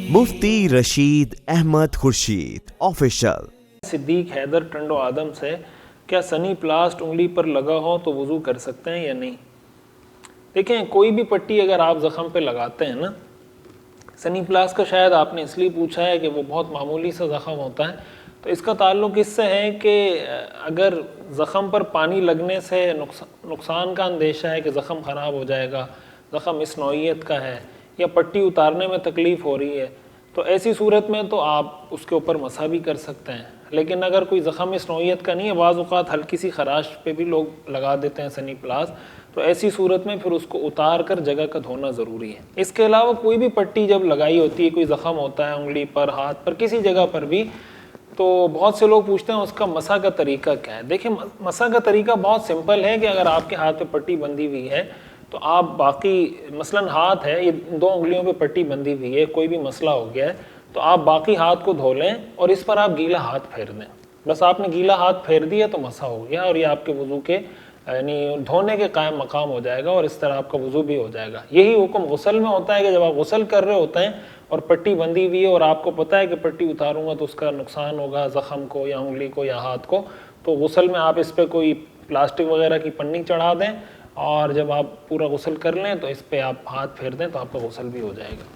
مفتی Rashid Ahmad Khurshid official. صدیق حیدر ٹنڈو آدم سے، کیا سنی پلاسٹ انگلی پر لگا ہو تو وضو کر سکتے ہیں یا نہیں؟ دیکھیں، کوئی بھی پٹی اگر آپ زخم پہ لگاتے ہیں نا، سنی پلاسٹ کا شاید آپ نے اس لیے پوچھا ہے کہ وہ بہت معمولی سا زخم ہوتا ہے، تو اس کا تعلق اس سے ہے کہ اگر زخم پر پانی لگنے سے نقصان کا اندیشہ ہے کہ زخم خراب ہو جائے گا، زخم اس نوعیت کا ہے، یا پٹی اتارنے میں تکلیف ہو رہی ہے، تو ایسی صورت میں تو آپ اس کے اوپر مسح بھی کر سکتے ہیں۔ لیکن اگر کوئی زخم اس نوعیت کا نہیں ہے، بعض اوقات ہلکی سی خراش پہ بھی لوگ لگا دیتے ہیں سنی پلاس، تو ایسی صورت میں پھر اس کو اتار کر جگہ کا دھونا ضروری ہے۔ اس کے علاوہ کوئی بھی پٹی جب لگائی ہوتی ہے، کوئی زخم ہوتا ہے انگلی پر، ہاتھ پر، کسی جگہ پر بھی، تو بہت سے لوگ پوچھتے ہیں اس کا مسح کا طریقہ کیا ہے۔ دیکھیں، مسح کا طریقہ بہت سمپل ہے کہ اگر آپ کے ہاتھ پہ پٹی بندھی ہوئی ہے تو آپ باقی، مثلاً ہاتھ ہے، یہ 2 انگلیوں پہ پٹی بندھی ہوئی ہے، کوئی بھی مسئلہ ہو گیا ہے تو آپ باقی ہاتھ کو دھو لیں اور اس پر آپ گیلا ہاتھ پھیر دیں۔ بس آپ نے گیلا ہاتھ پھیر دیا تو مسح ہو گیا، اور یہ آپ کے وضو کے یعنی دھونے کے قائم مقام ہو جائے گا، اور اس طرح آپ کا وضو بھی ہو جائے گا۔ یہی حکم غسل میں ہوتا ہے کہ جب آپ غسل کر رہے ہوتے ہیں اور پٹی بندھی ہوئی ہے اور آپ کو پتہ ہے کہ پٹی اتاروں گا تو اس کا نقصان ہوگا زخم کو یا انگلی کو یا ہاتھ کو، تو غسل میں آپ اس پہ کوئی پلاسٹک وغیرہ کی پنی چڑھا دیں، اور جب آپ پورا غسل کر لیں تو اس پہ آپ ہاتھ پھیر دیں تو آپ کا غسل بھی ہو جائے گا۔